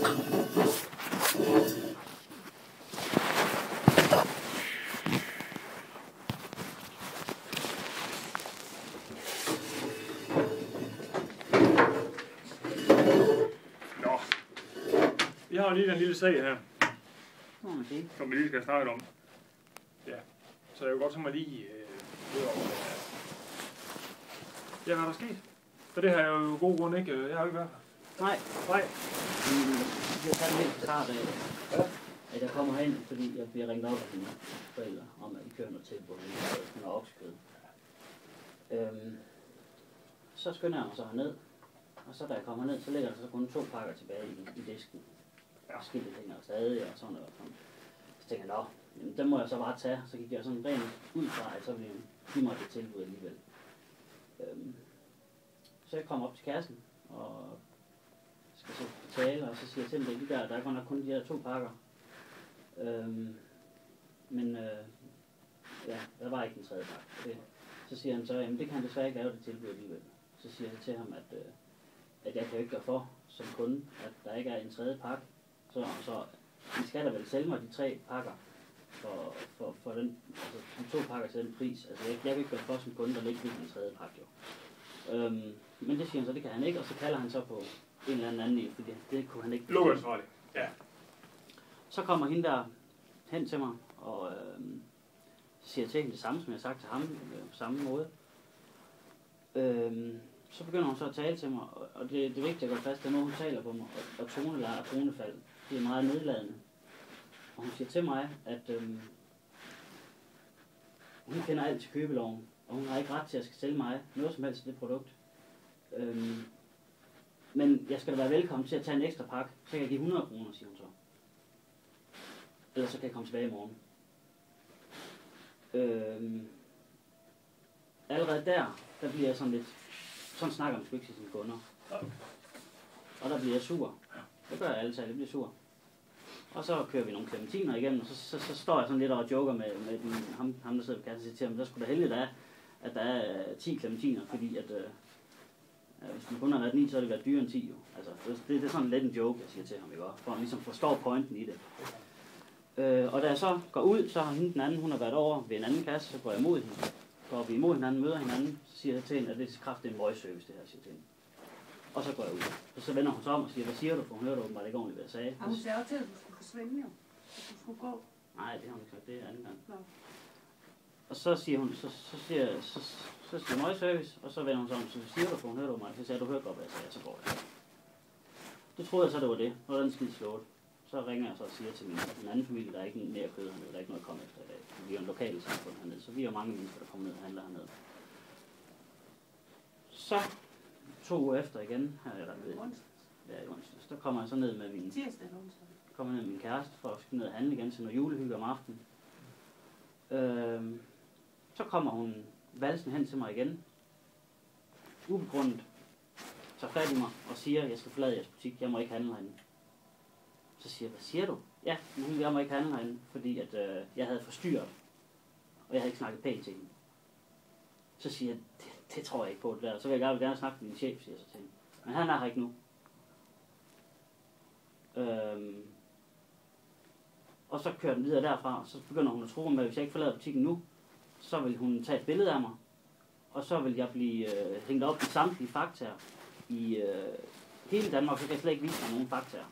Vi har lige den lille sag her, som vi lige skal snakke om. Ja, så jeg vil godt tænke mig lige høre over det her. Ja, hvad er der sket? For det her er jo god grund ikke. Jeg har jo ikke været her. Nej. Jeg tager det helt klart af, at jeg kommer herind, fordi jeg bliver ringet op af mine forældre om, at de kører noget tilbud med noget oksekød. Så skynder jeg mig så herned, og så da jeg kommer ned, så ligger der så kun 2 pakker tilbage i disken. Og skiltet hænger stadig og sådan noget. Så tænker jeg, jamen, dem må jeg så bare tage. Så gik jeg sådan rent ud fra, at så ville de mig det tilbud alligevel. Så jeg kommer op til kassen og skal så betale, og så siger jeg til dem, der er godt nok kun de her 2 pakker. Men der var ikke den 3. pakke. Så siger han så, jamen det kan han desværre ikke lave det tilbud alligevel. Så siger jeg til ham, at jeg kan jo ikke gøre for som kunde, at der ikke er en 3. pakke. Så de skal da vel sælge mig de 3 pakker for den, altså de 2 pakker til den pris. Altså jeg kan ikke gøre for som kunde, der ligger en 3. pakke jo. Men det siger han så, det kan han ikke, og så kalder han så på en eller anden, fordi det kunne han ikke. Lokansvarlig. Ja. Så kommer hende der hen til mig, og så siger jeg til hende det samme, som jeg har sagt til ham, på samme måde. Så begynder hun så at tale til mig, og det er vigtigt at gå fast, at når hun taler på mig, og toneleje og tonefald, det er meget nedladende. Og hun siger til mig, at hun kender alt til købeloven, og hun har ikke ret til at skal sælge mig noget som helst af det produkt. Men jeg skal da være velkommen til at tage en ekstra pakke, så kan jeg give 100 kroner, siger hun så. Ellers så kan jeg komme tilbage i morgen. Allerede der bliver jeg sådan lidt, sådan snakker man sgu ikke til sine kunder. Og der bliver jeg sur. Det gør jeg altid, jeg bliver sur. Og så kører vi nogle clementiner igennem, og så står jeg sådan lidt og joker med ham der sidder på kassen og siger til ham, der skulle da heldigt at der er 10 clementiner, fordi at hvis man kun har været 9, så har det været dyrere end 10 jo. Altså, det er sådan lidt en joke, jeg siger til ham, ikke? For han ligesom forstår pointen i det. Og da jeg så går ud, så har hende den anden, hun har været over ved en anden kasse, så går jeg imod hende. Går vi imod hinanden, møder hinanden, så siger jeg til hende, at det er kraftigt en voice-service, det her, siger til hende. Og så går jeg ud. Og så vender hun sig om og siger, hvad siger du? For hun hørte åbenbart ikke ordentligt, hvad jeg sagde. Hun sagde også til, at du skulle forsvinde jo. At du skulle gå. Nej, det har hun ikke sagt. Det er anden gang. Nå. Og så siger hun, så siger voice-service, og så vender hun sig om, så siger du, for hun hørte åbenbart. Så sagde du hørte godt, hvad jeg sagde, så går jeg. Det troede jeg så, det var det. Nu er den skid slået. Så ringer jeg så og siger til min anden familie, der er ikke mere kød hernede, der er ikke noget at komme efter i dag. Vi er en lokal samfund hernede, så vi er mange mennesker, der kommer ned og handler hernede. Så 2 uger efter igen, her er der ved. Ja, i onsdag. Der kommer jeg så ned med min min kæreste for at skulle ned og handle igen til noget julehygge om aftenen. Så kommer hun valsen hen til mig igen. Ubegrundet. Tager fat i mig og siger, at jeg skal forlade jeres butik, jeg må ikke handle herinde. Så siger jeg, hvad siger du? Ja, jeg må ikke handle herinde, fordi at, jeg havde forstyrret, og jeg havde ikke snakket pænt til hende. Så siger jeg, det tror jeg ikke på det der. Så vil jeg gerne snakke med min chef, siger jeg så til hende. Men han er her ikke nu. Og så kører den videre derfra, og så begynder hun at tro mig, at hvis jeg ikke forlader butikken nu, så vil hun tage et billede af mig, og så vil jeg blive hængt op i samtlige faktaer i hele Danmark, så kan jeg slet ikke vise mig nogen faktaer.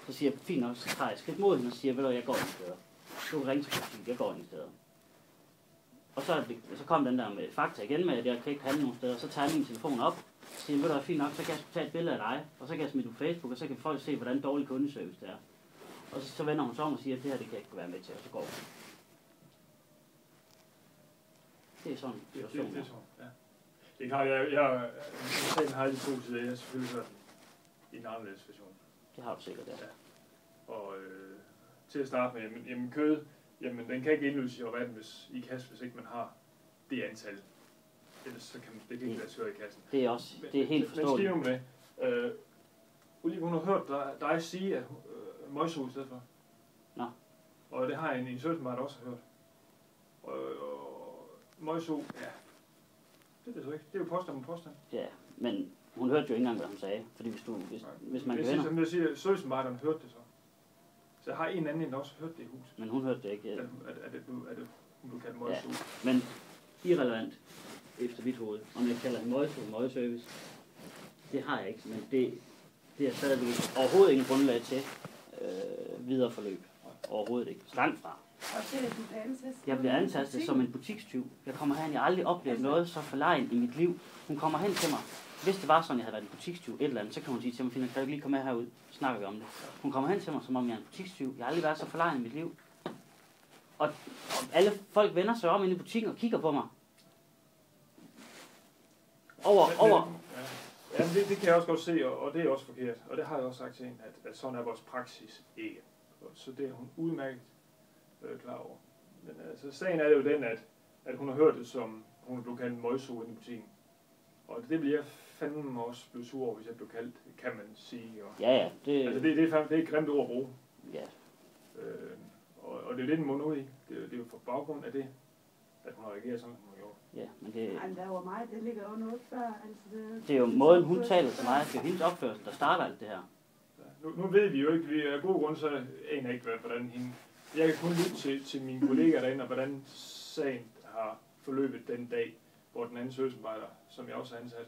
Så siger jeg, fint nok, så tager jeg skridt mod hende og siger, ved du, jeg går ingen steder. Du kan ringe til politiet, jeg går ingen steder. Og så kom den der med fakta igen med, at jeg kan ikke handle nogen steder. Så tager jeg min telefon op og siger, ved du, fint nok, så kan jeg tage et billede af dig, og så kan jeg smide det på Facebook, og så kan folk se, hvordan dårlig kundeservice det er. Og så vender hun sig om og siger, at det her, det kan jeg ikke være med til, og så går hun. Det er sådan en situation. Det er sådan, ja. Det er klart, jeg har de 2 sider, jeg har selvfølgelig hørt i en anderledes situation. Det har du sikkert, ja. Og til at starte med, jamen kød, jamen den kan ikke indløses i rabatten i kassen, hvis ikke man har det antal. Ellers så kan det ikke være svært i kassen. Det er også, det er helt forståeligt. Men skriver med, Ulrik, hun har hørt dig sige, at møgso i stedet for. Nå. Og det har en søndag, der også har hørt. Og møgso, ja, det ved du ikke. Det er jo påstand med påstand. Ja, men Hun hørte jo ikke engang, hvad hun sagde. Fordi hvis man kan vende... Som jeg siger, servicemedarbejderen hørte det så. Så jeg har en anden, der også hørt det i huset. Men hun hørte det ikke. Er det hun blev kaldt møgsuge? Ja, men irrelevant efter mit hoved. Om jeg kalder hende møgservice, det har jeg ikke. Men det er stadigvæk overhovedet ingen grundlag til videre forløb. Overhovedet ikke. Langt fra. Jeg bliver antastet som en butikstyv. Jeg kommer hen, jeg har aldrig oplevet noget så forlegen i mit liv. Hun kommer hen til mig. Hvis det var sådan, jeg havde været en butikstyv, et eller andet, så kan hun sige til mig, Finn, kan du ikke lige komme med herud? Så snakker vi om det. Hun kommer hen til mig, som om jeg er en butikstyv. Jeg har aldrig været så forlegen i mit liv. Og alle folk vender sig om inde i butikken og kigger på mig. Ja, det kan jeg også godt se, og det er også forkert. Og det har jeg også sagt til hende, at sådan er vores praksis ikke. Så det er hun udmærket klar over. Men altså, sagen er jo den, at hun har hørt det, som hun er blevet kaldt en møgsuge inde i butikken. Og det vil jeg fandme også blive sur over, hvis jeg blev kaldt, kan man sige. Og, ja. Det er et grimt ord at bruge. Ja. Og det er det, den munder ud i. Det er jo på baggrund af det, at hun har reageret sådan, som hun har gjort. Ja, men det... Ej, der var mig, det ligger jo noget før. Altså, det er jo måden, hun taler til mig. Det er jo hendes opførsel, der starter alt det her. Ja, nu ved vi jo ikke, vi er god grund, så aner ikke, hvordan hende... Jeg kan kun lytte til mine kollegaer derinde, og hvordan sagen har forløbet den dag, hvor den anden servicearbejder, som jeg også har ansat,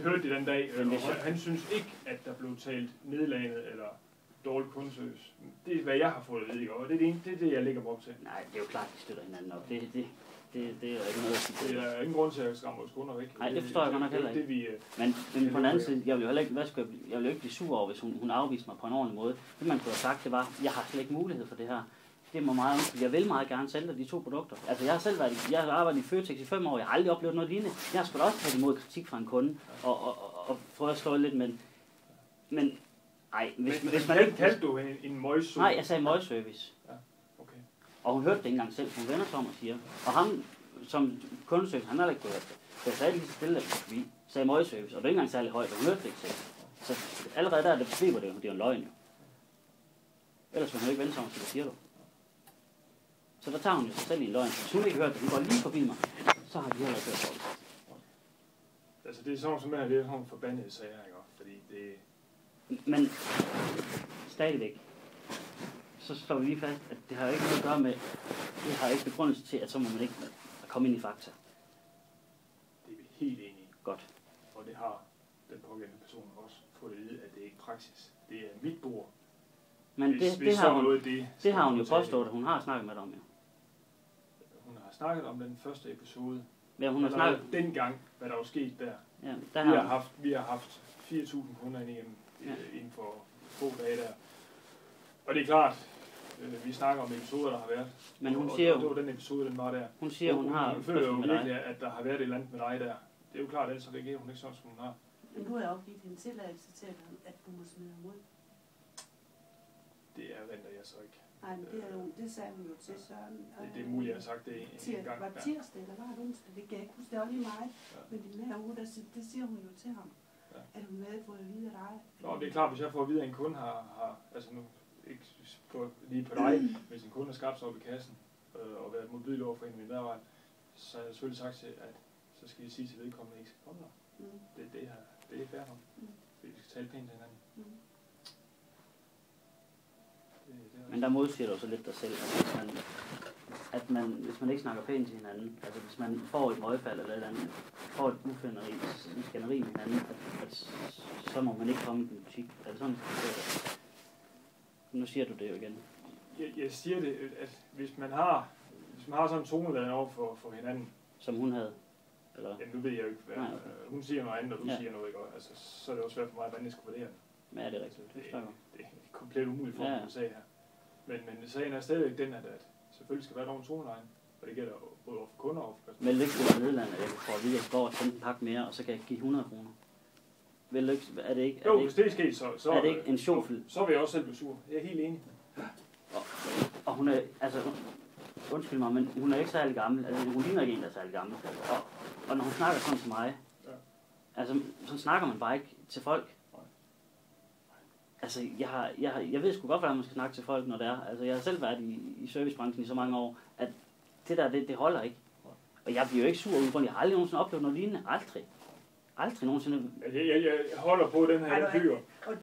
hørte det den dag, og han synes ikke, at der blev talt nedladende eller dårlig kundeservice. Det er, hvad jeg har fået at vide, og det er det, jeg lægger mig op til. Nej, det er jo klart, de støtter hinanden op. Det er jo ikke noget at sige. Det er ingen grund til at skræmme vores kunder væk. Nej, det forstår jeg godt nok heller ikke. Men på den anden side, jeg vil jo heller ikke, jeg vil jo ikke blive sur over, hvis hun afviste mig på en ordentlig måde. Det man kunne have sagt, det var, jeg har slet ikke mulighed for det her. Det må meget ønske. Jeg vil meget gerne sælge de 2 produkter. Altså, jeg har selv arbejdet i Føtex i 5 år. Jeg har aldrig oplevet noget lignende. Jeg har sgu da også taget imod kritik fra en kunde og prøvet at slå lidt, men nej, hvis man ikke... Kaldte du en møgsuge? Nej, jeg sagde møgservice. Ja, okay. Og hun hørte det ikke engang selv, hun vender sig om og siger. Og ham, som kundeservice, han har ikke hørt det. Så jeg sagde lige så stille, at vi sagde møgservice, og det er ikke engang særlig højt, og hun hørte det ikke selv. Så allerede der, det beskriver det jo, det er en løgn jo. Ellers vil hun ikke vende sig om, så det siger du. Så der tager hun jo sig selv i en løgn. Hvis hun ikke hørt det, hun går lige forbi mig, så har de heller ikke hørt det. Altså det er sådan som det er sådan forbandede sager, ikke? Fordi det... Men stadigvæk, så slår vi lige fast, at det har ikke noget at gøre med, det har ikke begrundelse til, at så må man ikke komme ind i fakta. Det er vi helt enige i. Godt. Og det har den pågældende person også fået at vide, at det er ikke praksis. Det er mit bord. Men det har hun jo påstået, at hun har snakket med dig om, jo. Hun har snakket om den første episode. Ja, hun har snakket... Dengang, hvad der var sket der. Ja, vi har haft 4.000 kunder inden for få dage der. Og det er klart, vi snakker om episoder, der har været. Men hun siger jo... Det var den episode, den var der. Hun siger, hun har... Hun føler jo virkelig, at der har været et eller andet med dig der. Det er jo klart, ellers reagerer hun ikke sådan, som hun har. Men nu har jeg opgivet en tilladelse til, at du må smide ham ud. Det venter jeg så ikke. Nej, men det sagde hun jo til Søren. Det er muligt, jeg har sagt det en gang. Var tirsdag, eller var det onsdag? Det kan jeg ikke huske, det var lige mig. Ja. Men i den her uge, det siger hun jo til ham. Ja. At hun havde fået at vide af dig. Nå, det er klart, hvis jeg får at vide, at en kunde har altså nu, ikke lige på dig, hvis en kunde har skabt sig op i kassen, og været modbydelig over for en af mine medarbejdere, så har jeg selvfølgelig sagt til, at så skal I sige til vedkommende, at I ikke skal komme der. Det er fair nok. Vi skal tale pænt til hinanden. Men der modsiger du så lidt dig selv, at hvis man ikke snakker pænt til hinanden, altså hvis man får et møgfald eller et eller andet, får et ufinderi, en skænderi med hinanden, at så må man ikke komme i en butik. Er det sådan, nu siger du det jo igen. Jeg siger det, at hvis man har sådan en toneladen over for hinanden, som hun havde, eller? Jamen nu ved jeg jo ikke, hvad hun siger noget andet, og du siger noget, ikke? Altså, så er det også svært for mig, hvordan jeg skal vurdere det. Ja, det er rigtigt. Det er komplet umuligt for mig at sige her. Men sagen er stadigvæk den, at selvfølgelig skal være nogen tonelejen, og det gælder både over for kunder og for personer. Vil du ikke skulle være Nederland, at jeg kan få at vide, at jeg skal over og tænde en pakke mere, og så kan jeg give 100 kroner? Vil du ikke, er det ikke? Jo, hvis det er sket, så er det ikke en sjovfuld? Så vil jeg også selv blive sur. Jeg er helt enig. Og hun er, altså, undskyld mig, men hun er ikke særlig gammel. Altså, hun ligner ikke en, der er særlig gammel. Og når hun snakker sådan til mig, altså, så snakker man bare ikke til folk. Altså, jeg ved sgu godt, hvordan man skal snakke til folk, når det er. Altså, jeg har selv været i servicebranchen i så mange år, at det der, det holder ikke. Og jeg bliver jo ikke sur ud, for jeg har aldrig nogensinde oplevet noget lignende. Aldrig. Aldrig nogensinde. Altså, jeg holder på den her Ej, fyr. Og